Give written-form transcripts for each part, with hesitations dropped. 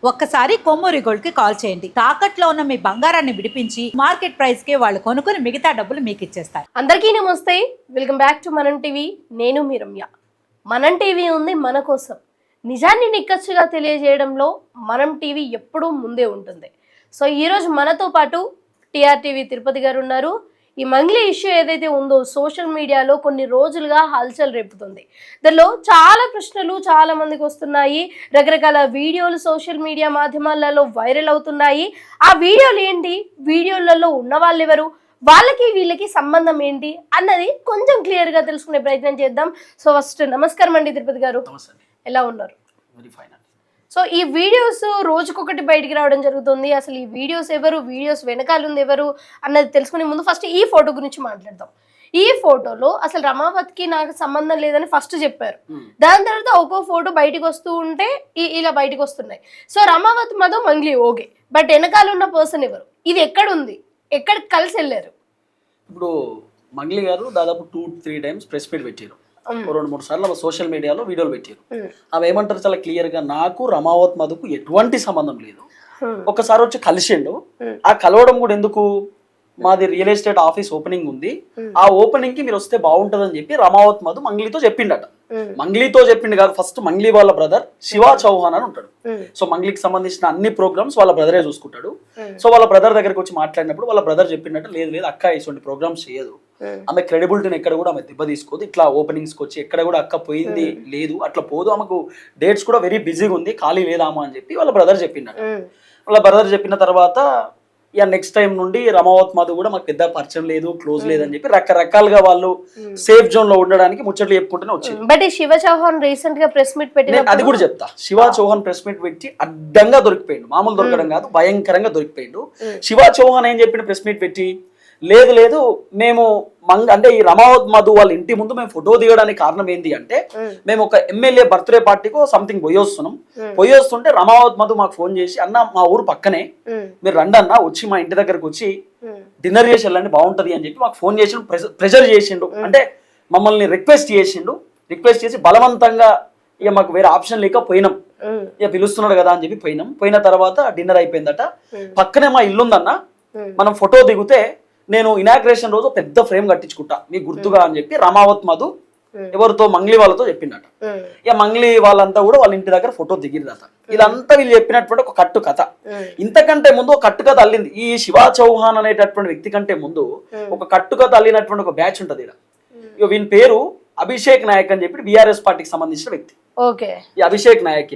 ఒక్కసారి కొమ్మూరి గోల్డ్ కి కాల్ చేయండి. తాకట్లో ఉన్న మీ బంగారాన్ని విడిపించి మార్కెట్ ప్రైస్ కి వాళ్ళు కొనుక్కుని మిగతా డబ్బులు మీకు ఇచ్చేస్తారు. అందరికీ నమస్తే, వెల్కమ్ బ్యాక్ టు మనం టీవీ. నేను మీ రమ్య. మనం టీవీ ఉంది మన కోసం. నిజాన్ని నిక్కచ్చిగా తెలియజేయడంలో మనం టీవీ ఎప్పుడూ ముందే ఉంటుంది. సో ఈరోజు మనతో పాటు టీఆర్టీవీ తిరుపతి గారు ఉన్నారు. ఈ మంగ్లీ ఇష్యూ ఏదైతే ఉందో సోషల్ మీడియాలో కొన్ని రోజులుగా హల్చల్ రేపుతుంది. దానిలో చాలా ప్రశ్నలు చాలా మందికి వస్తున్నాయి. రకరకాల వీడియోలు సోషల్ మీడియా మాధ్యమాలలో వైరల్ అవుతున్నాయి. ఆ వీడియోలు ఏంటి, వీడియోలలో ఉన్న వాళ్ళు ఎవరు, వాళ్ళకి వీళ్ళకి సంబంధం ఏంటి అన్నది కొంచెం క్లియర్గా తెలుసుకునే ప్రయత్నం చేద్దాం. సో ఫస్ట్ నమస్కారం అండి తిరుపతి గారు, ఎలా ఉన్నారు? సో ఈ వీడియోస్ రోజుకొకటి బయటికి రావడం జరుగుతుంది. అసలు ఈ వీడియోస్ ఎవరు, వీడియోస్ వెనకాల ఉంది ఎవరు అన్నది తెలుసుకునే ముందు ఫస్ట్ ఈ ఫోటో గురించి మాట్లాడదాం. ఈ ఫోటోలో అసలు రమావతికి నాకు సంబంధం లేదని ఫస్ట్ చెప్పారు. దాని తర్వాత ఒక్కో ఫోటో బయటకు వస్తూ ఉంటే ఇలా బయటకు వస్తున్నాయి. So Ramavati Madhu Mangli okay, but వెనకాల ఉన్న పర్సన్ ఎవరు, ఇది ఎక్కడ ఉంది, ఎక్కడ కలిసి వెళ్ళారు? ఇప్పుడు మంగ్లీ గారు దాదాపు 2-3 టైమ్స్ ప్రెస్ మీట్ పెట్టారు. 2-3 సార్లు సోషల్ మీడియాలో వీడియోలు పెట్టారు. అవి ఏమంటారు చాలా క్లియర్ గా, నాకు రమావత్ మధుకు ఎటువంటి సంబంధం లేదు. ఒకసారి వచ్చి కలిసిండు. ఆ కలవడం కూడా ఎందుకు, మాది రియల్ ఎస్టేట్ ఆఫీస్ ఓపెనింగ్ ఉంది, ఆ ఓపెనింగ్ కి మీరు వస్తే బాగుంటదని చెప్పి రమావత్ మధు మంగ్లీతో చెప్పిండట. మంగ్లీతో చెప్పిండు కాదు, ఫస్ట్ మంగ్లీ వాళ్ళ బ్రదర్ శివ చౌహాన్ అని ఉంటాడు. సో మంగ్లీకి సంబంధించిన అన్ని ప్రోగ్రామ్స్ వాళ్ళ బ్రదరే చూసుకుంటాడు. సో వాళ్ళ బ్రదర్ దగ్గరికి వచ్చి మాట్లాడినప్పుడు వాళ్ళ బ్రదర్ చెప్పినట్టు, లేదు అక్క ఇటువంటి ప్రోగ్రామ్స్ చేయదు, ఆమె క్రెడిబిలిటీని ఎక్కడ కూడా ఆమె దెబ్బ తీసుకోదు, ఇట్లా ఓపెనింగ్స్కి వచ్చి ఎక్కడ కూడా అక్క పోయింది లేదు, అట్లా పోదు, ఆమెకు డేట్స్ కూడా వెరీ బిజీగా ఉంది, ఖాళీ లేదామా అని చెప్పి వాళ్ళ బ్రదర్ చెప్పినట్టు. వాళ్ళ బ్రదర్ చెప్పిన తర్వాత ఇక నెక్స్ట్ టైం నుండి రమావత్ మధు కూడా మాకు పెద్ద పరిచయం లేదు, క్లోజ్ లేదని చెప్పి రకరకాలుగా వాళ్ళు సేఫ్ జోన్ లో ఉండడానికి ముచ్చట్లు చెప్పుకుంటూనే వచ్చింది. బట్ శివ చౌహాన్ రీసెంట్ గా ప్రెస్ మీట్ పెట్టి, అది కూడా చెప్తా. శివ చౌహాన్ ప్రెస్ మీట్ పెట్టి అడ్డంగా దొరికిపోయిండు, మామూలు దొరకడం కాదు, భయంకరంగా దొరికిపోయిండు. శివ చౌహాన్ ఏం చెప్పిండు ప్రెస్ మీట్ పెట్టి, లేదు మేము అంటే ఈ రమావత్ మధు వాళ్ళ ఇంటి ముందు మేము ఫోటో దిగడానికి కారణం ఏంటి అంటే, మేము ఒక ఎమ్మెల్యే బర్త్డే పార్టీకో సంథింగ్ పోయొస్తుంటే రమావత్ మధు మాకు ఫోన్ చేసి, అన్న మా ఊరు పక్కనే మీరు రండి అన్న, వచ్చి మా ఇంటి దగ్గరకు వచ్చి డిన్నర్ చేసి వెళ్ళండి బాగుంటది అని చెప్పి మాకు ఫోన్ చేసిండు, ప్రెజర్ చేసిండు, అంటే మమ్మల్ని రిక్వెస్ట్ చేసి బలవంతంగా ఇక మాకు వేరే ఆప్షన్ లేక పోయినాం, ఇక పిలుస్తున్నాడు కదా అని చెప్పి పోయిన తర్వాత డిన్నర్ అయిపోయిందట. పక్కనే మా ఇల్లుందన్న, మనం ఫోటో దిగితే నేను ఇనాగ్రేషన్ రోజు పెద్ద ఫ్రేమ్ కట్టించుకుంటా మీకు గుర్తుగా అని చెప్పి రమావత్ మధు ఎవరితో, మంగ్లీ వాళ్ళతో చెప్పిండట. ఇక మంగ్లీ వాళ్ళంతా కూడా వాళ్ళ ఇంటి దగ్గర ఫోటో దిగిరదట. ఇదంతా వీళ్ళు చెప్పినటువంటి ఒక కట్టు కథ. ఇంతకంటే ముందు ఒక కట్టు కథ అల్లింది ఈ శివ చౌహాన్ అనేటటువంటి వ్యక్తి కంటే ముందు ఒక కట్టు కథ అల్లినటువంటి ఒక బ్యాచ్ ఉంటది. ఇక వీని పేరు అభిషేక్ నాయక్ అని చెప్పి బీఆర్ఎస్ పార్టీకి సంబంధించిన వ్యక్తి. ఈ అభిషేక్ నాయక్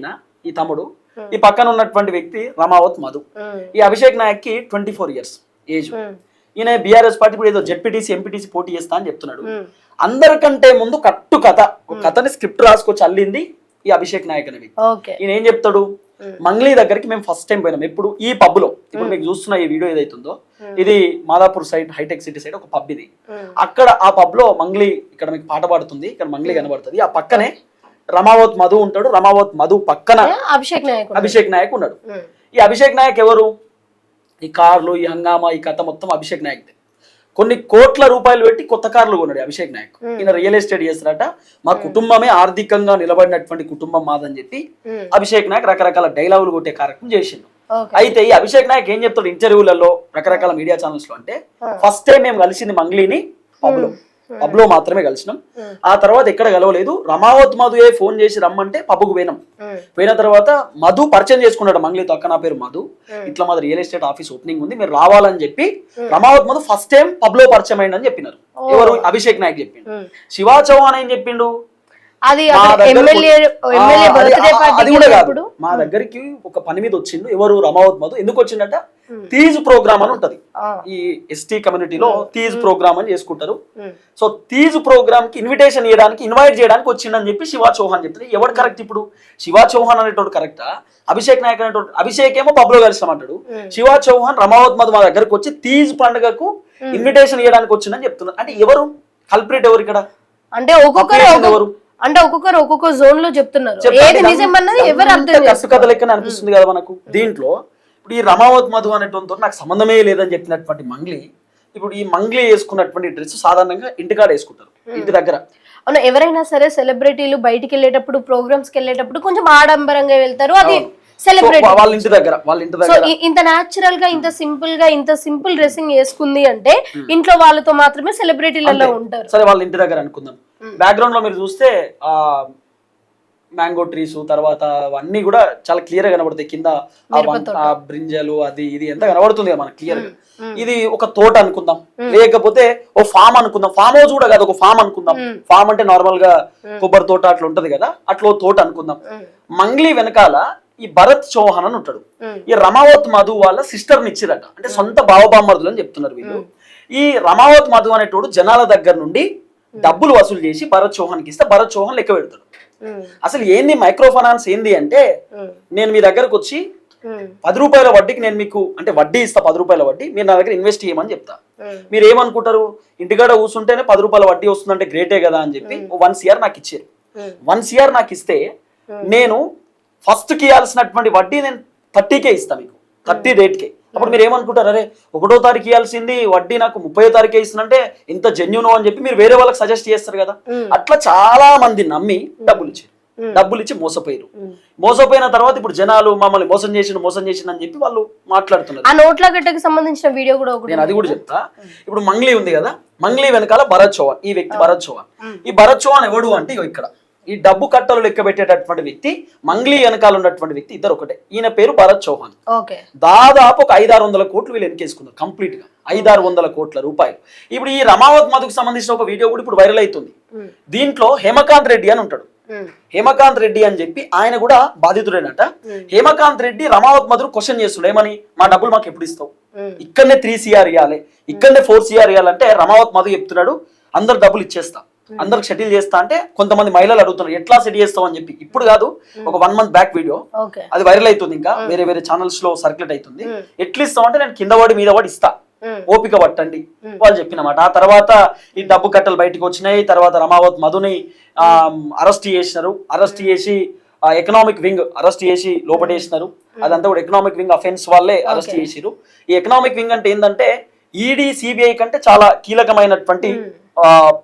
ఈ తమ్ముడు, ఈ పక్కన ఉన్నటువంటి వ్యక్తి రమావత్ మధు. ఈ అభిషేక్ నాయక్ కి 24 ఇయర్స్ ఏజ్. ఈయన బీఆర్ఎస్ పార్టీ ఇప్పుడు ఏదో జెడ్పీటీసీ ఎంపీటీసీ పోటీ చేస్తా అని చెప్తున్నాడు. అందరికంటే ముందు కట్టు కథ, ఒక కథని స్క్రిప్ట్ రాసుకొచ్చి అల్లింది ఈ అభిషేక్ నాయక్ అనే వ్యక్తి. ఈయన ఏం చెప్తాడు, మంగ్లీ దగ్గరికి మేము ఫస్ట్ టైం పోయినాం ఎప్పుడు, ఈ పబ్ లో. ఇప్పుడు మీకు చూస్తున్న ఈ వీడియో ఏదైతుందో ఇది మాదాపూర్ సైడ్, హైటెక్ సిటీ సైడ్ ఒక పబ్ ఇది. అక్కడ ఆ పబ్ లో మంగ్లీ, ఇక్కడ మీకు పాట పాడుతుంది, ఇక్కడ మంగ్లీ కనబడుతుంది, ఆ పక్కనే రమావత్ మధు ఉంటాడు. రమావత్ మధు పక్కన అభిషేక్ నాయక్ ఉన్నాడు. ఈ అభిషేక్ నాయక్ ఎవరు, ఈ కార్లు, ఈ హంగామా, ఈ కథ మొత్తం అభిషేక్ నాయక్. కొన్ని కోట్ల రూపాయలు పెట్టి కొత్త కార్లు కొన్నాడు అభిషేక్ నాయక్. ఈయన రియల్ ఎస్టేట్ చేస్తారట. మా కుటుంబమే ఆర్థికంగా నిలబడినటువంటి కుటుంబం మాదని చెప్పి అభిషేక్ నాయక్ రకరకాల డైలాగులు కొట్టే కార్యక్రమం చేసిండు. అయితే ఈ అభిషేక్ నాయక్ ఏం చెప్తాడు ఇంటర్వ్యూలలో, రకరకాల మీడియా ఛానల్స్ లో అంటే, ఫస్ట్ టైం మేము కలిసింది మంగ్లీని పబ్ లో మాత్రమే కలిసినాం, ఆ తర్వాత ఎక్కడ కలవలేదు. రమావత్ మధుయే ఫోన్ చేసి రమ్మంటే పబ్కు పోయిన తర్వాత మధు పరిచయం చేసుకున్నాడు మంగ్లీతో, అక్క నా పేరు మధు, ఇట్లా మాది రియల్ ఎస్టేట్ ఆఫీస్ ఓపెనింగ్ ఉంది మీరు రావాలని చెప్పి Ramavath Madhu first time pub లో పరిచయం అయిందని చెప్పినారు. ఎవరు, అభిషేక్ నాయక్ చెప్పిండు. శివ చౌహాన్ ఏం చెప్పిండు, అది కూడా కాదు, మా దగ్గరికి ఒక పని మీద వచ్చిండు. ఎవరు, రమావత్ మధు. ఎందుకు వచ్చిండట, తీజ్ ప్రోగ్రామ్ అని ఉంటది ఈ ఎస్టీ కమ్యూనిటీలో, తీజ్ ప్రోగ్రామ్ అని చేసుకుంటారు. సో తీజ్ ప్రోగ్రామ్ కి ఇన్విటేషన్ ఇన్వైట్ చేయడానికి వచ్చిండని చెప్పి శివ చౌహాన్ చెప్తుంది. ఎవరు కరెక్ట్ ఇప్పుడు, శివ చౌహాన్ అనేటోడు కరెక్టా, అభిషేక్ నాయక్ అనేటోడు? అభిషేక్ ఏమో పబ్ లో కలిసామంటాడు, శివ చౌహాన్ రమావత్ మధు మా దగ్గరకు వచ్చి తీజ్ పండుగకు ఇన్విటేషన్ ఇవ్వడానికి వచ్చిందని చెప్తున్నారు. అంటే ఎవరు కల్ప్రిట్, ఎవరు ఇక్కడ? అంటే ఒక్కొక్కరు ఒక్కొక్క జోన్ లో చెప్తున్నారు. కసు కథ లెక్కన అనిపిస్తుంది కదా మనకు. దీంట్లో ఇప్పుడు ఈ రమావత్ మధు అనేటువంటి నాకు సంబంధమే లేదని చెప్పినటువంటి మంగ్లీ, ఇప్పుడు ఈ మంగ్లీ వేసుకున్నటువంటి డ్రెస్ సాధారణంగా ఇంటికాడ వేసుకుంటారు, ఇంటి దగ్గర. అవును, ఎవరైనా సరే సెలబ్రిటీలు బయటికి వెళ్ళేటప్పుడు, ప్రోగ్రామ్స్ కి వెళ్ళేటప్పుడు కొంచెం ఆడంబరంగా వెళ్తారు, అది సెలబ్రేట్ వాళ్ళ ఇంటి దగ్గర సో ఇంత న్యాచురల్ గా ఇంత సింపుల్ డ్రెస్సింగ్ వేసుకుంది అంటే ఇంట్లో వాళ్ళతో మాత్రమే సెలబ్రిటీలలో ఉంటారు. సరే వాళ్ళ ఇంటి దగ్గర అనుకుందాం. బ్యాక్గ్రౌండ్ లో మీరు చూస్తే మ్యాంగో ట్రీస్ తర్వాత అవన్నీ కూడా చాలా క్లియర్ గా కనబడతాయి. కింద ఆ బ్రింజలు అది ఇది ఎంత కనబడుతుంది కదా మనకి క్లియర్ గా. ఇది ఒక తోట అనుకుందాం, లేకపోతే ఓ ఫామ్ అనుకుందాం. ఫామ్ హౌస్ కూడా కాదు, ఒక ఫామ్ అనుకుందాం. ఫామ్ అంటే నార్మల్ గా కొబ్బరి తోట అట్లా ఉంటది కదా, అట్లా ఓ తోట అనుకుందాం. మంగ్లీ వెనకాల ఈ భరత్ చౌహాన్ అని ఉంటాడు. ఈ రమావత్ మధు వాళ్ళ సిస్టర్ ని ఇచ్చిరట, అంటే సొంత బావబామ్మర్దులు అని చెప్తున్నారు వీళ్ళు. ఈ రమావత్ మధు అనేటోడు జనాల దగ్గర నుండి డబ్బులు వసూలు చేసి భరత్ చౌహాన్ కి ఇస్తే భరత్ చౌహాన్ లెక్క పెడతాడు. అసలు ఏంది మైక్రో ఫైనాన్స్ ఏంది అంటే, నేను మీ దగ్గరకు వచ్చి 10 రూపాయల వడ్డీకి నేను మీకు అంటే వడ్డీ ఇస్తా, 10 రూపాయల వడ్డీ, మీరు నా దగ్గర ఇన్వెస్ట్ చేయమని చెప్తా. మీరు ఏమనుకుంటారు, ఇంటికాడ కూర్చుంటేనే 10 రూపాయల వడ్డీ వస్తుందంటే గ్రేటే కదా అని చెప్పి 1 CR నాకు ఇచ్చారు. 1 CR నాకు ఇస్తే నేను ఫస్ట్ కి ఇవ్వాల్సినటువంటి వడ్డీ నేను 30K ఇస్తా మీకు, 30 రేట్కే. అప్పుడు మీరు ఏమనుకుంటారు, అరే 1వ తారీఖు ఇవ్వాల్సింది వడ్డీ నాకు 30వ తారీఖే ఇస్తుందంటే ఇంత జెన్యూన్ అని చెప్పి మీరు వేరే వాళ్ళకి సజెస్ట్ చేస్తారు కదా. అట్లా చాలా మంది నమ్మి డబ్బులు ఇచ్చి మోసపోయారు. మోసపోయిన తర్వాత ఇప్పుడు జనాలు మమ్మల్ని మోసం చేసిన అని చెప్పి వాళ్ళు మాట్లాడుతున్నారు. ఆ నోట్ల గట్టకి సంబంధించిన వీడియో కూడా నేను అది కూడా చెప్తా. ఇప్పుడు మంగ్లీ ఉంది కదా, మంగ్లీ వెనకాల భరత్ చౌహాన్, ఈ వ్యక్తి భరత్ చౌహాన్. ఈ భరత్ చౌహాన్ ఎవడు అంటే ఇక్కడ ఈ డబ్బు కట్టలు లెక్క పెట్టేటటువంటి వ్యక్తి, మంగ్లీ వెనకాల ఉన్నటువంటి వ్యక్తి, ఇద్దరు ఒకటే. ఈయన పేరు భరత్ చౌహాన్. దాదాపు ఒక 500-600 కోట్లు వీళ్ళు వెనకేసుకున్నారు కంప్లీట్ గా, 500-600 కోట్ల రూపాయలు. ఇప్పుడు ఈ రమావత్ మధుకు సంబంధించిన ఒక వీడియో కూడా ఇప్పుడు వైరల్ అవుతుంది. దీంట్లో హేమకాంత్ రెడ్డి అని ఉంటాడు. హేమకాంత్ రెడ్డి అని చెప్పి ఆయన కూడా బాధితుడేనట. హేమకాంత్ రెడ్డి రమావత్ మధును క్వశ్చన్ చేస్తుండే, ఏమని, మా డబ్బులు మాకు ఎప్పుడు ఇస్తావు, ఇక్కడనే 3 CR ఇవ్వాలి, ఇక్కడనే 4 CR ఇవ్వాలంటే రమావత్ మధు చెప్తున్నాడు అందరు డబ్బులు ఇచ్చేస్తా, అందరికి సెటిల్ చేస్తా. అంటే కొంతమంది మహిళలు అడుగుతున్నారు ఎట్లా సెటిల్ చేస్తావు అని చెప్పి. ఇప్పుడు కాదు, ఒక 1 month బ్యాక్ వీడియో, అది వైరల్ అవుతుంది, ఇంకా వేరే వేరే ఛానల్స్ లో సర్క్యులేట్ అవుతుంది. ఎట్లా ఇస్తావు అంటే, నేను కింద పడి మీద పడి ఇస్తా, ఓపిక పట్టండి వాళ్ళు చెప్పినమాట. ఆ తర్వాత ఈ డబ్బు కట్టలు బయటకు వచ్చినాయి. తర్వాత రమావత్ మధుని అరెస్ట్ చేసినారు. అరెస్ట్ చేసి ఎకనామిక్ వింగ్ అరెస్ట్ చేసి లోపడేసినారు. అదంతా కూడా ఎకనామిక్ వింగ్ అఫెన్స్ వాళ్ళే అరెస్ట్ చేసిరు. ఈ ఎకనామిక్ వింగ్ అంటే ఏంటంటే ఈడీ సిబిఐ కంటే చాలా కీలకమైనటువంటి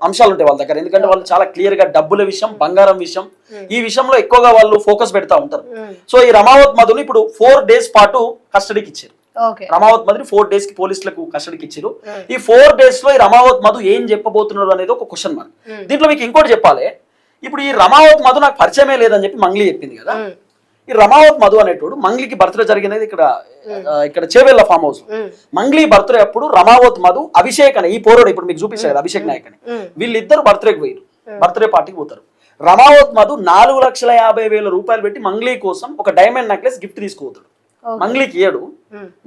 అంశాలు ఉంటాయి వాళ్ళ దగ్గర. ఎందుకంటే వాళ్ళు చాలా క్లియర్ గా డబ్బుల విషయం, బంగారం విషయం, ఈ విషయంలో ఎక్కువగా వాళ్ళు ఫోకస్ పెడతా ఉంటారు. సో ఈ రమావత్ మధుని ఇప్పుడు 4 days పాటు కస్టడీకి ఇచ్చారు. రమావత్ మధుని 4 days కి పోలీసులకు కస్టడీకి ఇచ్చారు. ఈ 4 days లో ఈ రమావత్ మధు ఏం చెప్పబోతున్నారు అనేది ఒక క్వశ్చన్ మార్క్. దీంట్లో మీకు ఇంకోటి చెప్పాలి, ఇప్పుడు ఈ రమావత్ మధు నాకు పరిచయమే లేదని చెప్పి మంగ్లీ చెప్పింది కదా. ఈ రమావత్ మధు అనేటోడు మంగ్లీకి బర్త్డే జరిగినది ఇక్కడ Chevella farm house. Mangli birthday అప్పుడు రమావత్ మధు, అభిషేక్ అని ఈ పోరోడు ఇప్పుడు మీకు చూపించారు కదా, అభిషేక్ నాయక్ అని, వీళ్ళిద్దరు బర్త్డేకి పోయారు, బర్త్డే పార్టీకి పోతారు. రమావత్ మధు 4,50,000 రూపాయలు పెట్టి మంగ్లీ కోసం ఒక డైమండ్ నెక్లెస్ గిఫ్ట్ తీసుకుపోతాడు. మంగ్లీకి ఏడు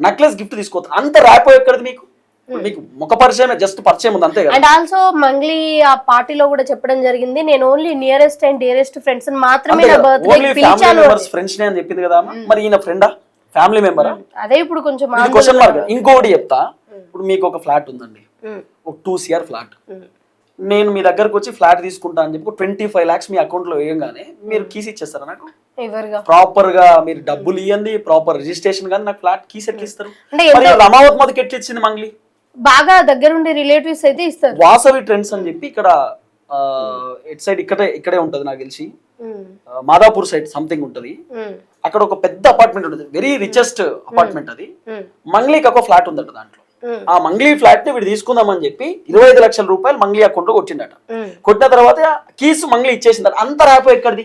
నెక్లెస్ గిఫ్ట్ తీసుకోవచ్చు. అంత ర్యాపో ఎక్కడిది మీకు? మీకు ముఖ పరిచయం, జస్ట్ పరిచయం ఉంది అంతే కదా. అండ్ ఆల్సో మంగ్లీ ఆ పార్టీలో కూడా చెప్పడం జరిగింది, నేను only nearest and dearest friends మాత్రమే నా బర్త్డే పిలిచాను, ఫ్రెండ్స్ నే అని చెప్పింది కదా. మరి ఈయన ఫ్రెండా, ఫ్యామిలీ మెంబరా? అదే ఇప్పుడు కొంచెం క్వశ్చన్ మార్క్. ఇంకోటి చెప్తా, ఇప్పుడు మీకు ఒక ఫ్లాట్ ఉందండి, ఒక 2 CR ఫ్లాట్. నేను మీ దగ్గరకు వచ్చి ఫ్లాట్ తీసుకుంటా అని చెప్పి 25 lakhs మీ అకౌంట్ లో వేయగానే మీరు కీస్ ఇచ్చేస్తారా నాకు? ప్రాపర్ గా మీరు డబ్బులు ఇవ్వండి, ప్రాపర్ రిజిస్ట్రేషన్ కానీ నాకు ఫ్లాట్ కీస్ ఎట్లా ఇస్తారు? రమావత్ మధుకి ఎట్లా ఇచ్చింది మంగ్లీ? బాగా దగ్గరుండి రిలేటివ్స్ అయితే ఇస్తారు. వాసవి ట్రెండ్స్ అని చెప్పి ఇక్కడ ఇట్ సైడ్ ఇక్కడే ఉంటది నాకు తెలిసి, మాదాపూర్ సైడ్ సంథింగ్ ఉంటది. అక్కడ ఒక పెద్ద అపార్ట్మెంట్ ఉంటుంది, వెరీ రిచెస్ట్ అపార్ట్మెంట్ అది. మంగ్లీకి ఒక ఫ్లాట్ ఉందట. దాంట్లో ఆ మంగ్లీ ఫ్లాట్ ని వీడు తీసుకుందామని చెప్పి 25 లక్షల రూపాయలు మంగ్లీ అకౌంట్ లో కొట్టిండట. కొట్టిన తర్వాత కీస్ మంగ్లీ ఇచ్చేసిందట. అంత ర్యాపో ఎక్కడిది?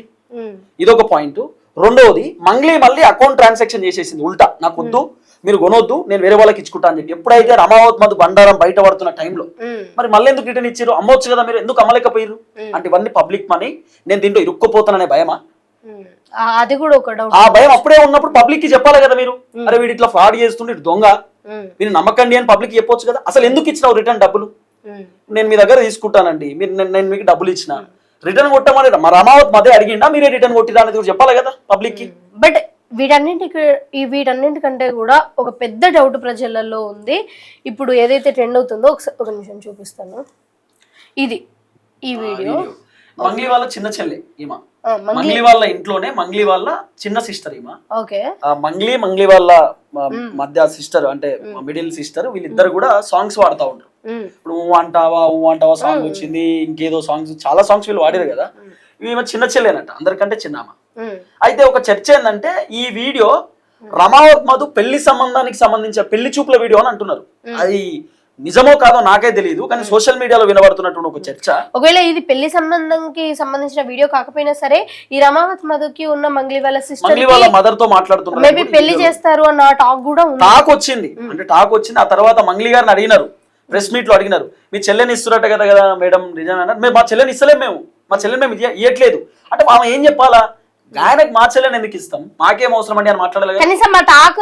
ఇదొక పాయింట్. రెండవది, మంగ్లీ మళ్ళీ అకౌంట్ ట్రాన్సాక్షన్ చేసేసింది ఉల్టా, నాకు వద్దు, మీరు కొనొద్దు, నేను వేరే వాళ్ళకి ఇచ్చుకుంటా అని చెప్పి. ఎప్పుడైతే రమావత్ మధు బండారం బయట పడుతున్న టైంలో మరి మళ్ళీ ఎందుకు రిటర్న్ ఇచ్చారు? అమ్మొచ్చు కదా, మీరు ఎందుకు అమ్మలేకపోయారు? అంటే ఇవన్నీ పబ్లిక్ మనీ, నేను దీంట్లో ఇరుక్కుపోతాననే భయమా? అది కూడా ఒక డౌట్. ఆ భయం అప్పుడే ఉన్నప్పుడు పబ్లిక్ కి చెప్పాలి కదా మీరు, అరే వీడు ఇట్లా ఫ్రాడ్ చేస్తుండే, దొంగ, మీరు నమ్మకండి అని పబ్లిక్ చెప్పొచ్చు కదా. అసలు ఎందుకు ఇచ్చినావు రిటర్న్ డబ్బులు? నేను మీ దగ్గర తీసుకుంటానండి, నేను మీకు డబ్బులు ఇచ్చిన, రిటర్న్ కొట్టమని రమావత్ మధే అడిగిండా, మీరే రిటర్న్ కొట్టిరా అనేది కూడా చెప్పాలి కదా పబ్లిక్ కి. బట్ వీటన్నింటికంటే కూడా ఒక పెద్ద డౌట్ ప్రజలలో ఉంది. ఇప్పుడు ఏదైతే ట్రెండ్ అవుతుందో ఒక నిమిషం చూపిస్తాను. ఈ వీడియో మంగ్లీ వాళ్ళ చిన్న చెల్లె ఈమె, మంగ్లీ వాళ్ళ ఇంట్లోనే మంగ్లీ వాళ్ళ చిన్న సిస్టర్ ఈమె. మంగ్లీ వాళ్ళ మధ్య సిస్టర్ అంటే మిడిల్ సిస్టర్, వీళ్ళిద్దరు కూడా సాంగ్స్ వాడుతూ ఉంటారు. ఇప్పుడు ఊ అంటావా సాంగ్ వచ్చింది, ఇంకేదో సాంగ్స్, చాలా సాంగ్స్ వీళ్ళు వాడారు కదా. ఈమె చిన్న చెల్లెనట, అందరికంటే చిన్నామ. అయితే ఒక చర్చ ఏంటంటే ఈ వీడియో రమావత్ మధు పెళ్లి సంబంధానికి సంబంధించిన పెళ్లి చూపుల వీడియో అని అంటున్నారు. అది నిజమో కాదో నాకే తెలియదు, కానీ సోషల్ మీడియాలో వినబడుతున్నటువంటి ఒక చర్చ. ఒకవేళ ఇది పెళ్లి సంబంధంకి సంబంధించిన వీడియో కాకపోయినా సరే, ఈ రమావత్ మధుకి ఉన్న మంగ్లీ వాళ్ళ సిస్టర్ వాళ్ళ మదర్ తో మాట్లాడుతున్నారు, మేబీ పెళ్లి చేస్తారు అన్న టాక్ కూడా ఉంది. టాక్ వచ్చింది. అంటే టాక్ వచ్చింది. ఆ తర్వాత మంగ్లీ గారిని అడిగినారు, ప్రెస్ మీట్ లో అడిగినారు, మీ చెల్లెని ఇస్తున్నట్టు కదా మేడం, నిజమేనా? మేము మా చెల్లెని ఇస్తలేము, మా చెల్లెని మేము ఇవ్వట్లేదు అంటే ఆమె ఏం చెప్పాలా? ఆయనకు మా చెల్లెని ఎందుకు ఇస్తాం, మాకేం అవసరం అండి అని మాట్లాడలేదు. కనీసం మా టాక్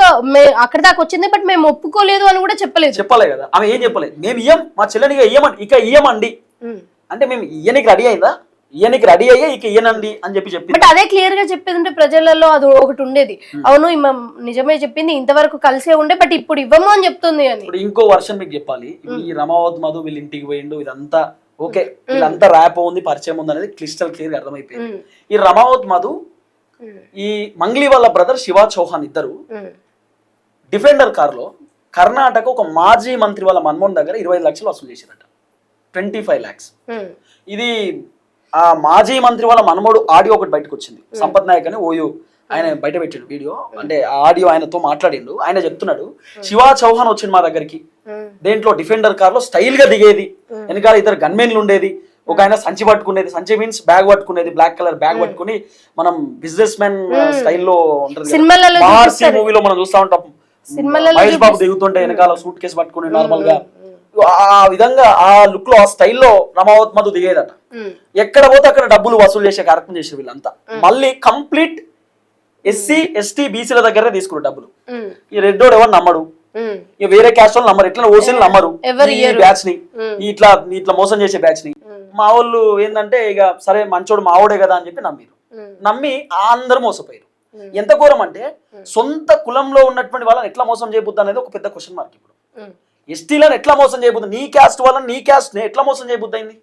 అక్కడ దాకా వచ్చింది, బట్ మేము ఒప్పుకోలేదు అని కూడా చెప్పలే కదా. ఆమె ఏం చెప్పలేదు, మేము ఇయ్యం, మా చెల్లెని ఇయ్యమండి అంటే మేము ఇయ్యనికి రెడీ అయిందా, ఇయ్యనికి రెడీ అయ్యే ఇక ఇయ్యనండి అని చెప్పి బట్ అదే క్లియర్ గా చెప్పేది ఉంటే ప్రజలలో అది ఒకటి ఉండేది. అవును నిజమే చెప్పింది, ఇంతవరకు కలిసే ఉండే, బట్ ఇప్పుడు ఇవ్వము అని చెప్తుంది అని. ఇప్పుడు ఇంకో వర్షన్ మీకు చెప్పాలి. ఈ రమావత్ మధు వీళ్ళ ఇంటికి పోయిండు, ఇదంతా ఓకే, వీళ్ళంతా ర్యాప్ ఉంది, పరిచయం ఉంది అనేది క్లిస్టల్ క్లియర్ గా అర్థమైపోయింది. ఈ రమావత్ మధు ఈ మంగ్లీ వాళ్ళ బ్రదర్ శివ చౌహాన్ ఇద్దరు డిఫెండర్ కార్ లో కర్ణాటక ఒక మాజీ మంత్రి వాళ్ళ మన్మోహన్ దగ్గర 25 లక్షలు వసూలు చేశారట, 25 lakhs. ఇది ఆ మాజీ మంత్రి వాళ్ళ మనమోడు ఆడియో ఒకటి బయటకు వచ్చింది. సంపత్ నాయక్ అని ఓయూ ఆయన బయట పెట్టాడు వీడియో, అంటే ఆ ఆడియో ఆయనతో మాట్లాడిండు. ఆయన చెప్తున్నాడు, శివ చౌహాన్ వచ్చింది మా దగ్గరికి, దేంట్లో డిఫెండర్ కార్ లో స్టైల్ గా దిగేది, వెనకాల ఇద్దరు గన్మెన్లు ఉండేది, ఒక ఆయన సంచి పట్టుకునేది, సంచి మీన్స్ బ్యాగ్ పట్టుకునేది, బ్లాక్ కలర్ బ్యాగ్ పట్టుకుని మనం బిజినెస్ మెన్ స్టైల్లో ఉంటుంది, మూవీలో మనం చూస్తా ఉంటాం, మహేష్ బాబు దిగుతుంటే వెనకాల సూట్ కేసు పట్టుకుని నార్మల్ గా ఆ విధంగా ఆ లుక్ లో ఆ స్టైల్లో రమావత్ మధు దిగేదట. ఎక్కడ పోతే అక్కడ డబ్బులు వసూలు చేసే కార్యక్రమం చేసారు వీళ్ళంతా. మళ్ళీ కంప్లీట్ ఎస్సీ ఎస్టీ బీసీల దగ్గరే తీసుకున్నారు డబ్బులు. ఈ రెడ్డోడు ఎవరు నమ్మడు, ఇక వేరే క్యాస్ట్ వాళ్ళు నమ్మరు, ఎట్లా ఓసీలు నమ్మరు ఈ బ్యాచ్ ని, ఇట్లా మోసం చేసే బ్యాచ్ ని. మా వాళ్ళు ఏంటంటే ఇక సరే మంచోడు మావోడే కదా అని చెప్పి నమ్మి అందరూ మోసపోయారు. ఎంత ఘోరం అంటే సొంత కులంలో ఉన్నటువంటి వాళ్ళని ఎట్లా మోసం చేయబుద్ది అనేది ఒక పెద్ద క్వశ్చన్ మార్క్. ఇప్పుడు ఎస్టీలను ఎట్లా మోసం చేయబుద్ది, నీ క్యాస్ట్ వాళ్ళని నీ క్యాస్ట్ ని ఎట్లా మోసం చేయబుద్ది అయింది?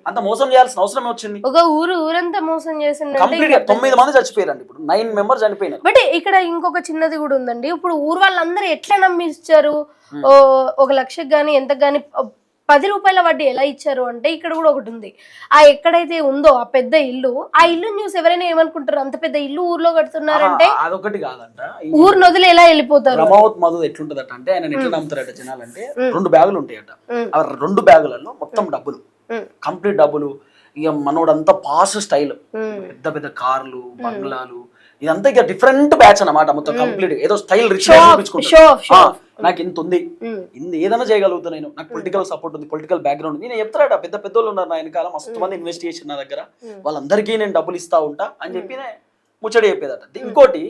అంత మోసం చేయాల్సిన అవసరం వచ్చింది. ఒక ఊరంతా మోసం చేసింది. కంప్లీట్ గా 9 మంది చచ్చిపోయారండి, ఇప్పుడు 9 members చనిపోయినారు. బట్ ఇక్కడ ఇంకొక చిన్నది కూడా ఉందండి. ఇప్పుడు ఊరు వాళ్ళందరూ ఎట్లా నమ్మి ఇచ్చారు? 1 లక్షకి గానీ ఎంతకు గానీ 10 రూపాయల వడ్డీ ఎలా ఇచ్చారు అంటే ఇక్కడ కూడా ఒకటి ఉంది. ఆ ఎక్కడైతే ఉందో ఆ పెద్ద ఇల్లు, ఆ ఇల్లు న్యూస్ ఎవరైనా ఏమనుకుంటారు, అంత పెద్ద ఇల్లు ఊర్లో కడుతున్నారంటే అదొకటి కాదంట. ఊరు నదులు ఎలా వెళ్ళిపోతారు? రమావత్ మధు ఎట్లుంటదట అంటే ఆయన ఎట్లా నమ్ముతారట జనాలంటే 2 బ్యాగులు ఉంటాయట, ఆ 2 బ్యాగులలో మొత్తం డబ్బులు, కంప్లీట్ డబ్బులు. ఇక మనోడంతా పాస్ స్టైల్, పెద్ద పెద్ద కార్లు, బంగ్లాలు, ఇదంతా ఇక డిఫరెంట్ బ్యాచ్ అన్నమాట. మొత్తం కంప్లీట్ ఏదో స్టైల్ రిచ్ చూపించుకుంటా, నాకు ఇంత ఉంది, ఏదైనా చేయగలుగుతా నేను, నాకు పొలిటికల్ సపోర్ట్ ఉంది, పొలిటికల్ బ్యాక్గ్రౌండ్ ఉంది. నేను చెప్తారట పెద్ద పెద్దోళ్ళు ఉన్నారు నా వెనకాల, మస్తు మంది ఇన్వెస్టిగేషన్ నా దగ్గర, వాళ్ళందరికీ నేను డబ్బులు ఇస్తా ఉంటా అని చెప్పి ముచ్చడి చెప్పేదట. ఇంకోటి,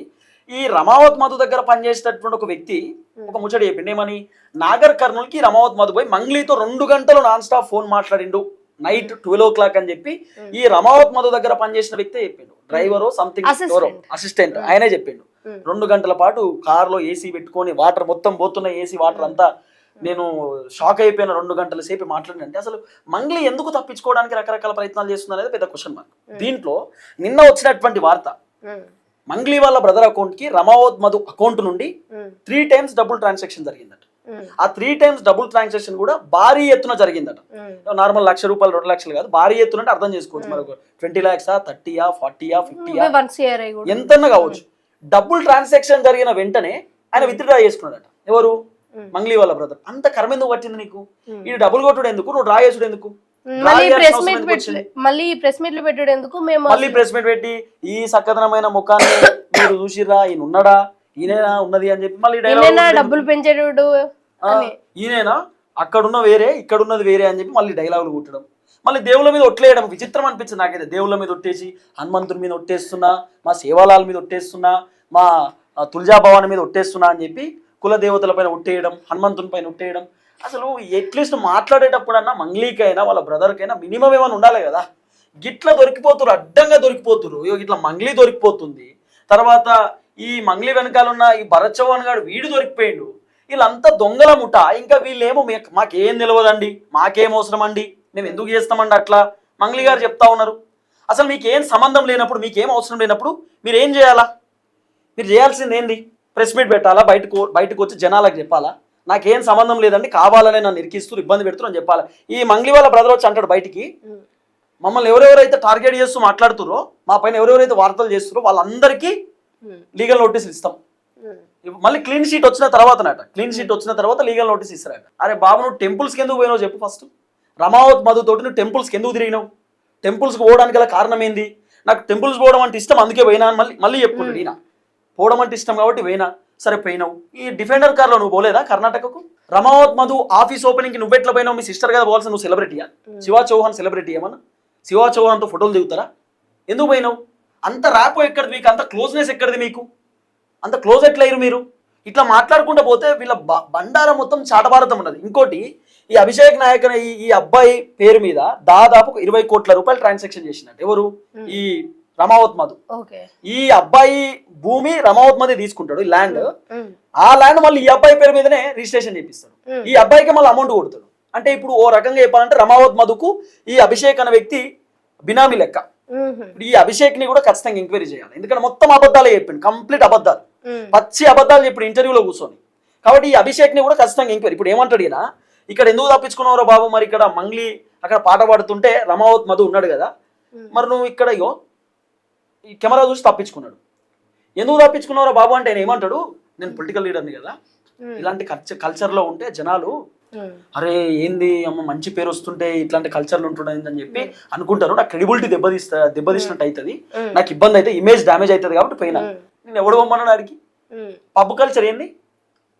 ఈ రమావత్ మధు దగ్గర పనిచేసేటటువంటి ఒక వ్యక్తి ఒక ముచ్చడి చెప్పిండు, ఏమని, నాగర్ కర్నూల్ కి రమావత్ మధు పోయి మంగ్లీతో 2 గంటలు నాన్ స్టాప్ ఫోన్ మాట్లాడిండు నైట్ 12 o'clock అని చెప్పి ఈ రమావత్ మధు దగ్గర పనిచేసిన వ్యక్తి చెప్పిండు. డ్రైవరో సంథింగ్ అసిస్టెంట్ ఆయనే చెప్పిండు. 2 గంటల పాటు కార్ లో ఏసీ పెట్టుకొని వాటర్ మొత్తం పోతున్న ఏసీ వాటర్ అంతా, నేను షాక్ అయిపోయిన 2 గంటల సేపు మాట్లాడినంటే అసలు మంగ్లీ ఎందుకు తప్పించుకోవడానికి రకరకాల ప్రయత్నాలు చేస్తుంది అనేది పెద్ద క్వశ్చన్ మార్క్. దీంట్లో నిన్న వచ్చినటువంటి వార్త, మంగ్లీ వాళ్ళ బ్రదర్ అకౌంట్ కి రమావత్ మధు అకౌంట్ నుండి 3 times డబుల్ ట్రాన్సాక్షన్ జరిగిందట. ఆ 3 times డబుల్ ట్రాన్సాక్షన్ కూడా భారీ ఎత్తున జరిగిందట. నార్మల్ ₹1,00,000 2 లక్షలు కాదు, భారీ ఎత్తున అంటే అర్థం చేసుకోవచ్చు. మనకు 20 lakhs 30 40 50 ఎంతన్నా కావచ్చు. డబుల్ ట్రాన్సాక్షన్ జరిగిన వెంటనే ఆయన విత్డ్రా చేసుకున్నాడట. ఎవరు? మంగ్లీ వాళ్ళ బ్రదర్. అంత కర్మ ఎందుకు పట్టింది నీకు? ఈ డబ్బులు కొట్టుడు ఎందుకు, నువ్వు డ్రా చేసుడు ఎందుకు, మళ్ళీ ప్రెస్ మీట్లు పెట్టాడు ఎందుకు? మళ్ళీ ప్రెస్ మీట్ పెట్టి ఈ సక్కదనమైన ముఖాన్ని మీరు చూసిరా, ఈయన ఉన్నాడా, ఈయన ఉన్నది అని చెప్పి మళ్ళీ డబ్బులు పెంచేటోడు, ఈయనేనా, అక్కడున్న వేరే ఇక్కడున్నది వేరే అని చెప్పి మళ్ళీ డైలాగులు కుట్టడం, మళ్ళీ దేవుళ్ళ మీద ఒట్లేయడం. విచిత్రం అనిపించింది నాకైతే. దేవుళ్ళ మీద ఒట్టేసి హనుమంతుడి మీద ఒట్టేస్తున్నా, మా సేవాలాల మీద ఒట్టేస్తున్నా, మా తులజాభవాని మీద ఒట్టేస్తున్నా అని చెప్పి కుల దేవతల పైన ఒట్టేయడం, హనుమంతుని పైన ఒట్టేయడం. అసలు అట్లీస్ట్ మాట్లాడేటప్పుడన్నా మంగ్లీకైనా వాళ్ళ బ్రదర్కైనా మినిమం ఏమైనా ఉండాలి కదా. గిట్లా దొరికిపోతురు, అడ్డంగా దొరికిపోతురు. ఇట్లా మంగ్లీ దొరికిపోతుంది, తర్వాత ఈ మంగ్లీ వెనకాల ఉన్న ఈ భరత్ చౌహాన్ గారు వీడు దొరికిపోయిండు. వీళ్ళంతా దొంగల ముఠ. ఇంకా వీళ్ళేమో మాకేం తెలియదండి, మాకేం అవసరం అండి, మేము ఎందుకు చేస్తామండి అట్లా మంగ్లీ గారు చెప్తా ఉన్నారు. అసలు మీకేం సంబంధం లేనప్పుడు, మీకేం అవసరం లేనప్పుడు మీరు ఏం చేయాలా? మీరు చేయాల్సింది ఏంది? ప్రెస్ మీట్ పెట్టాలా, బయటకు వచ్చి జనాలకు చెప్పాలా, నాకేం సంబంధం లేదండి, కావాలనే నన్ను ఇరికిస్తూ ఇబ్బంది పెడుతూ అని చెప్పాలా? ఈ మంగ్లీ వాళ్ళ బ్రదర్ వచ్చి అంటాడు బయటికి, మమ్మల్ని ఎవరెవరైతే టార్గెట్ చేస్తూ మాట్లాడుతుర్రో, మా పైన ఎవరెవరైతే వార్తలు చేస్తున్నారో వాళ్ళందరికీ లీగల్ నోటీసులు ఇస్తాం. మళ్ళీ క్లీన్ షీట్ వచ్చిన తర్వాత లీగల్ నోటీస్ ఇస్తారట. అరే బాబు, నువ్వు టెంపుల్స్కి ఎందుకు పోయినావు చెప్పు ఫస్ట్. రమావత్ మధు తోటి నువ్వు టెంపుల్స్కి ఎందుకు తిరిగినావు? టెంపుల్స్కి పోవడానికి గల కారణం ఏంది? నాకు టెంపుల్స్ పోవడం అంటే ఇష్టం, అందుకే పోయినా అని మళ్ళీ చెప్పుకుంటాడు ఈయన. పోవడం అంటే ఇష్టం కాబట్టి పోయినా. సరే పోయినావు. ఈ డిఫెండర్ కార్లో నువ్వు పోలేదా కర్ణాటకకు? రమావత్ మధు ఆఫీస్ ఓపెనింగ్కి నువ్వెట్లా పోయినావు? మీ సిస్టర్ కదా పోవాల్సిన, నువ్వు సెలబ్రిటీయా? శివా చౌహాన్ సెలబ్రిటీ ఏమన్నా? శివా చౌహాన్తో ఫోటోలు దిగుతారా? ఎందుకు పోయినావు? అంత ర్యాపో ఎక్కడిది మీకు? అంత క్లోజ్నెస్ ఎక్కడిది మీకు? అంత క్లోజ్ ఎట్లయ్యారు మీరు? ఇట్లా మాట్లాడుకుంటూ పోతే వీళ్ళ బండారం మొత్తం చాటభారతం ఉన్నది. ఇంకోటి, ఈ అభిషేక్ నాయక్ అనే ఈ అబ్బాయి పేరు మీద దాదాపు 20 కోట్ల రూపాయలు ట్రాన్సాక్షన్ చేసినట్టు. ఎవరు? ఈ రమావత్ మధు. ఈ అబ్బాయి భూమి రమావత్ మధు తీసుకుంటాడు, ల్యాండ్. ఆ ల్యాండ్ మళ్ళీ ఈ అబ్బాయి పేరు మీదనే రిజిస్ట్రేషన్ చేపిస్తాడు. ఈ అబ్బాయికి మళ్ళీ అమౌంట్ కొడుతాడు. అంటే ఇప్పుడు ఓ రకంగా చెప్పాలంటే రమావత్ మధుకు ఈ అభిషేక్ అనే వ్యక్తి బినామీ లెక్క. ఈ అభిషేక్ ని కూడా ఖచ్చితంగా ఎంక్వైరీ చేయాలి. ఎందుకంటే మొత్తం అబద్ధాలే చెప్పిండు, కంప్లీట్ అబద్ధాలు, పచ్చి అబద్ధాలు చెప్పిన ఇంటర్వ్యూలో కూర్చొని. కాబట్టి ఈ అభిషేక్ ని కూడా ఖచ్చితంగా ఎంక్వైరీ. ఇప్పుడు ఏమంటాడు ఈయన, ఇక్కడ ఎందుకు తప్పించుకున్నారో బాబు, మరి ఇక్కడ మంగ్లీ అక్కడ పాట పాడుతుంటే రమావత్ మధు ఉన్నాడు కదా, మరి నువ్వు ఇక్కడ ఈ కెమెరా చూసి తప్పించుకున్నాడు. ఎందుకు తప్పించుకున్నారో బాబు అంటే ఆయన ఏమంటాడు, నేను పొలిటికల్ లీడర్ని కదా, ఇలాంటి కల్చర్లో ఉంటే జనాలు అరే ఏంది అమ్మ మంచి పేరు వస్తుంటే ఇట్లాంటి కల్చర్లు ఉంటుండేది అని చెప్పి అనుకుంటారు. నాకు క్రెడిబిలిటీ దెబ్బతీసినట్టు అవుతుంది, నాకు ఇబ్బంది అయితే, ఇమేజ్ డ్యామేజ్ అవుతుంది కాబట్టి పోయినా. నేను ఎవడు పొమ్మన్నాడు అడిగి? పబ్ కల్చర్ ఏంది?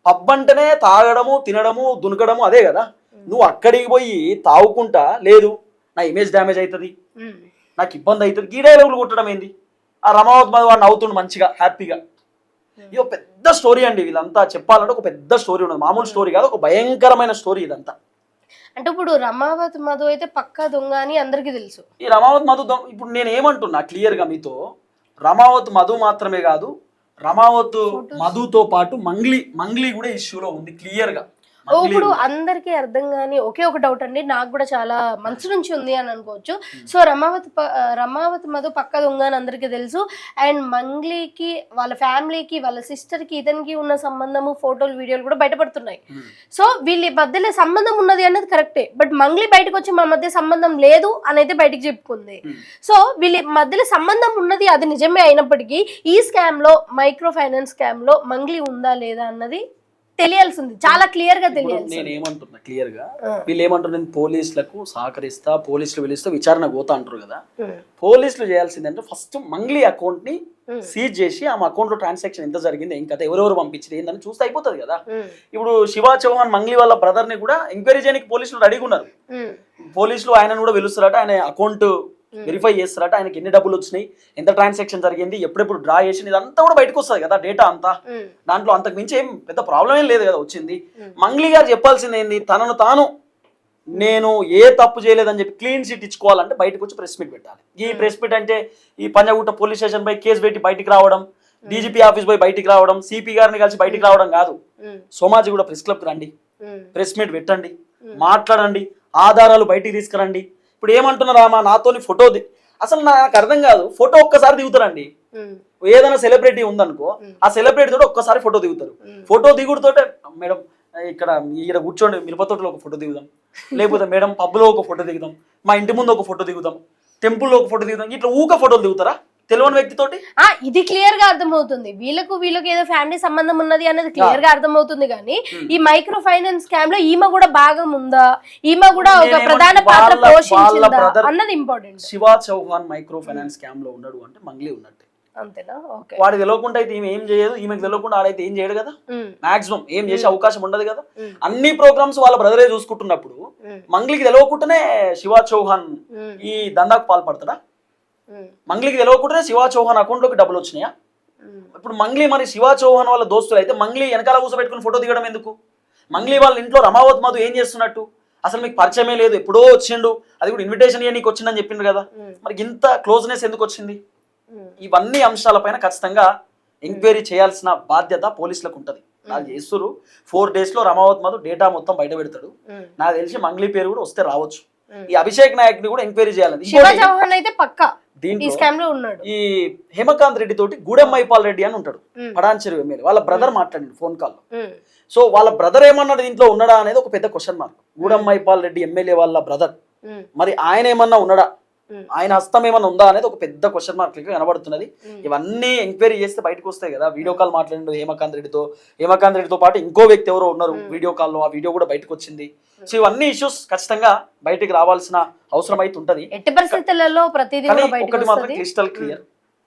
పబ్ అంటేనే తాగడము, తినడము, దునకడము, అదే కదా. నువ్వు అక్కడికి పోయి తాగుకుంటా లేదు నా ఇమేజ్ డ్యామేజ్ అవుతుంది, నాకు ఇబ్బంది అవుతుంది, ఈ డైలాగులు కొట్టడం ఏంది? ఆ రమావత్ మధు వాడిని అవుతుండు మంచిగా హ్యాపీగా. ఇది ఒక పెద్ద స్టోరీ అండి. వీళ్ళంతా చెప్పాలంటే ఒక పెద్ద స్టోరీ ఉన్నది, మామూలు స్టోరీ కాదు, ఒక భయంకరమైన స్టోరీ ఇదంతా. అంటే ఇప్పుడు రమావత్ మధు అయితే పక్కా దొంగ అని అందరికీ తెలుసు. ఈ రమావత్ మధు ఇప్పుడు నేను ఏమంటున్నా క్లియర్ గా మీతో, రమావత్ మధు మాత్రమే కాదు, రమావత్ మధుతో పాటు మంగ్లీ కూడా ఇష్యూలో ఉంది క్లియర్ గా. ఇప్పుడు అందరికీ అర్థం కాని ఒకే ఒక డౌట్ అండి, నాకు కూడా చాలా మంచి నుంచి ఉంది అని అనుకోవచ్చు. సో రమావత్ మధు పక్క దొంగ అని అందరికీ తెలుసు. అండ్ మంగ్లీకి, వాళ్ళ ఫ్యామిలీకి, వాళ్ళ సిస్టర్కి, ఇతనికి ఉన్న సంబంధము, ఫోటోలు, వీడియోలు కూడా బయటపడుతున్నాయి. సో వీళ్ళ మధ్యలో సంబంధం ఉన్నది అనేది కరెక్టే. బట్ మంగ్లీ బయటకు వచ్చి మా మధ్య సంబంధం లేదు అని అయితే బయటకు చెప్పుకుంది. సో వీళ్ళ మధ్యలో సంబంధం ఉన్నది అది నిజమే అయినప్పటికీ ఈ స్కామ్ లో, మైక్రో ఫైనాన్స్ స్కామ్ లో మంగ్లీ ఉందా లేదా అన్నది తెలియాల్సింది, చాలా క్లియర్ గా తెలియాలి. నేను ఏమంటున్నా క్లియర్ గా, వీళ్ళు ఏమంటారు, నేను పోలీసులకు సహకరిస్తా, పోలీసులు పిలిస్తే విచారణ పోతా అంటారు కదా. పోలీసులు చేయాల్సిందంటే ఫస్ట్ మంగ్లీ అకౌంట్ ని సీజ్ చేసి ఆ అకౌంట్ లో ట్రాన్సాక్షన్ ఎంత జరిగింది, ఏం కథ, ఎవరెవరు పంపించింది ఏందని చూస్తే అయిపోతుంది కదా. ఇప్పుడు శివా చౌహాన్ మంగ్లీ వాళ్ళ బ్రదర్ ని కూడా ఎంక్వైరీ చేయడానికి పోలీసులు రెడీగా ఉన్నారు. పోలీసులు ఆయనను కూడా పిలుస్తారట, ఆయన అకౌంట్ వెరిఫై చేస్తారట, ఆయనకి ఎన్ని డబ్బులు వచ్చినాయి, ఎంత ట్రాన్సాక్షన్ జరిగింది, ఎప్పుడెప్పుడు డ్రా చేసి, ఇదంతా కూడా బయటకు వస్తుంది కదా డేటా అంతా. దాంట్లో అంతకు మించి ఏం పెద్ద ప్రాబ్లం ఏం లేదు కదా వచ్చింది. మంగ్లీ గారు చెప్పాల్సింది ఏంది, తనను తాను నేను ఏ తప్పు చేయలేదని చెప్పి క్లీన్ షీట్ ఇచ్చుకోవాలంటే బయటకు వచ్చి ప్రెస్ మీట్ పెట్టాలి. ఈ ప్రెస్ మీట్ అంటే ఈ పంజాగుట్ట పోలీస్ స్టేషన్ పై కేసు పెట్టి బయటికి రావడం, డీజీపీ ఆఫీస్ పోయి బయటికి రావడం, సిపి గారిని కలిసి బయటికి రావడం కాదు. సోమాజీ కూడా ప్రెస్ క్లబ్కి రండి, ప్రెస్ మీట్ పెట్టండి, మాట్లాడండి, ఆధారాలు బయటికి తీసుకురండి. ఇప్పుడు ఏమంటున్నారా, నాతోని ఫోటో అసలు నాకు అర్థం కాదు, ఫోటో ఒక్కసారి దిగుతారండి. ఏదైనా సెలబ్రిటీ ఉందనుకో, ఆ సెలబ్రిటీ తోటి ఒక్కసారి ఫోటో దిగుతారు. ఫోటో దిగుడుతోటే మేడం ఇక్కడ కూర్చోండి మిరపతోటలో ఒక ఫోటో దిగుదాం, లేకపోతే మేడం పబ్లో ఒక ఫోటో దిగుదాం, మా ఇంటి ముందు ఒక ఫోటో దిగుదాం, టెంపుల్లో ఒక ఫోటో దిగుదాం, ఇట్లా ఊక ఫోటోలు దిగుతారా తెలియని వ్యక్తితోటి? ఇది క్లియర్ గా అర్థమవుతుంది, వీళ్ళకి ఏదో ఫ్యామిలీ సంబంధం ఉన్నది అనేది క్లియర్ గా అర్థమవుతుంది. కానీ ఈ మైక్రో ఫైనాన్స్ స్కామ్ లో ఈమె కూడా భాగం ఉందా, ఈమె కూడా ఒక ప్రధాన పాత్ర పోషించిందా అన్నది important. Shiva Chauhan micro finance scam లో ఉన్నాడు అంటే మంగ్లీ ఉన్నట్టే, అంతేనా? వాడికి తెలియకుండా అయితే ఈమె ఏం చేయదు, ఈమెకి తెలియకుండా ఆడైతే ఏం చేయడు కదా, మాక్సిమం ఏం చేసే అవకాశం ఉండదు కదా. అన్ని ప్రోగ్రామ్స్ వాళ్ళ బ్రదరే చూసుకుంటున్నప్పుడు మంగ్లీకి తెలియకుండానే శివా చౌహాన్ ఈ దందాకు పాల్పడతాడా? మంగ్లీకి తెలియకుండానే శివా చౌహాన్ అకౌంట్ లోకి డబ్బులు వచ్చినాయా? ఇప్పుడు మంగ్లీ మరి శివా చౌహాన్ వాళ్ళ దోస్తులు అయితే మంగ్లీ వెనకాల కూర్చోబెట్టుకుని ఫోటో దిగడం ఎందుకు? మంగ్లీ వాళ్ళ ఇంట్లో రమావత్ మధు ఏం చేస్తున్నట్టు? అసలు మీకు పరిచయమే లేదు, ఎప్పుడో వచ్చిండు, అది కూడా ఇన్విటేషన్ ఇయ్య నీకు వచ్చిందని చెప్పిండు కదా, మరి ఇంత క్లోజ్నెస్ ఎందుకు వచ్చింది? ఇవన్నీ అంశాలపైన ఖచ్చితంగా ఎంక్వైరీ చేయాల్సిన బాధ్యత పోలీసులకు ఉంటది. నాకు చేస్తున్నారు 4 days లో రమావత్ మధు డేటా మొత్తం బయట పెడతాడు. నాకు తెలిసి మంగ్లీ పేరు కూడా వస్తే రావచ్చు. ఈ అభిషేక్ నాయక్ ని కూడా ఎంక్వైరీ చేయాలి. ఈ హేమకాంత్ రెడ్డి తోటి గూడెం మైపాల్ రెడ్డి అని ఉంటాడు, పడాన్చెరు ఎమ్మెల్యే, వాళ్ళ బ్రదర్ మాట్లాడిండు ఫోన్ కాల్లో. సో వాళ్ళ బ్రదర్ ఏమన్నాడు దీంట్లో ఉన్నాడా అనేది ఒక పెద్ద question mark. Gudem Mypal Reddy MLA వాళ్ళ బ్రదర్, మరి ఆయన ఏమన్నా ఉన్నాడా? ఆయన హస్తం ఏమైనా ఉందా అనేది ఒక పెద్ద క్వశ్చన్ మార్క్ కనబడుతున్నది. ఇవన్నీ ఎంక్వైరీ చేస్తే బయటకు వస్తాయి కదా. వీడియో కాల్ మాట్లాడిండు హేమకాంత్ రెడ్డితో పాటు ఇంకో వ్యక్తి ఎవరో ఉన్నారు వీడియో కాల్లో, ఆ వీడియో కూడా బయటకు వచ్చింది. సో ఇవన్నీ ఇష్యూస్ ఖచ్చితంగా బయటికి రావాల్సిన అవసరం అయితే ఉంటది. ఎట్టి పరిస్థితులలో ప్రతిదీ కానీ కూడా బయటకు ఒకటి మాత్రం వస్తది. క్రిస్టల్ క్లియర్,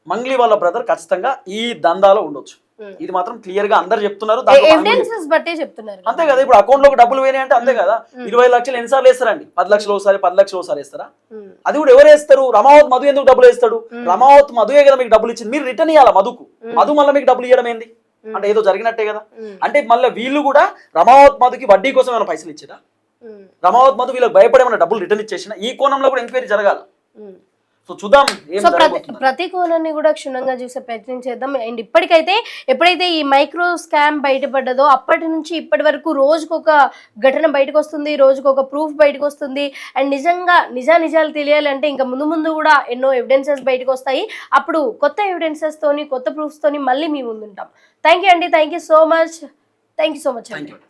మంగ్లీ వాళ్ళ బ్రదర్ ఖచ్చితంగా ఈ దందాలో ఉండొచ్చు. ఇది మాత్రం క్లియర్ గా అందరు చెప్తున్నారు. ఎవిడెన్సెస్ బట్టే చెప్తున్నారు. అంతే కదా. ఇప్పుడు అకౌంట్ లోకి డబ్బులు పోయినాయి అంటే అంతే కదా. 20 లక్షలు ఎన్నిసార్లు వేస్తారండి? 10 లక్షలు ఒకసారి, 10 లక్షలు ఒకసారి వేస్తారా? అది కూడా ఎవరు వేస్తారు? రమావత్ మధు ఎందుకు డబ్బులు వేస్తాడు? రమావత్ మధుయే కదా మీకు డబ్బులు ఇచ్చింది. మీరు రిటర్న్ ఇవ్వాలా మధుకు. మధు మళ్ళీ మీకు డబ్బులు ఇవ్వడం ఏంది? అంటే ఏదో జరిగినట్టే కదా. అంటే మళ్ళీ వీళ్ళు కూడా రమావత్ మధుకి వడ్డీ కోసం ఏమైనా పైసలు ఇచ్చారా? రమావత్ మధు వీళ్ళకి భయపడేమైనా డబ్బులు రిటర్న్ ఇచ్చేసిన? ఈ కోణంలో కూడా ఎంక్వైరీ జరగాల. సో చూద్దాం సో ప్రతి కోణాన్ని కూడా క్షుణ్ణంగా చూసే ప్రయత్నం చేద్దాం. అండ్ ఇప్పటికైతే ఎప్పుడైతే ఈ మైక్రో స్కామ్ బయటపడ్డదో అప్పటి నుంచి ఇప్పటి వరకు రోజుకొక ఘటన బయటకు వస్తుంది, రోజుకొక ప్రూఫ్ బయటకు వస్తుంది. అండ్ నిజంగా నిజాలు తెలియాలంటే ఇంకా ముందు కూడా ఎన్నో ఎవిడెన్సెస్ బయటకు వస్తాయి. అప్పుడు కొత్త ఎవిడెన్సెస్ తోని, కొత్త ప్రూఫ్స్ తోని మళ్ళీ మీ ముందుంటాం. థ్యాంక్ యూ అండి. Thank you so much. Thank you.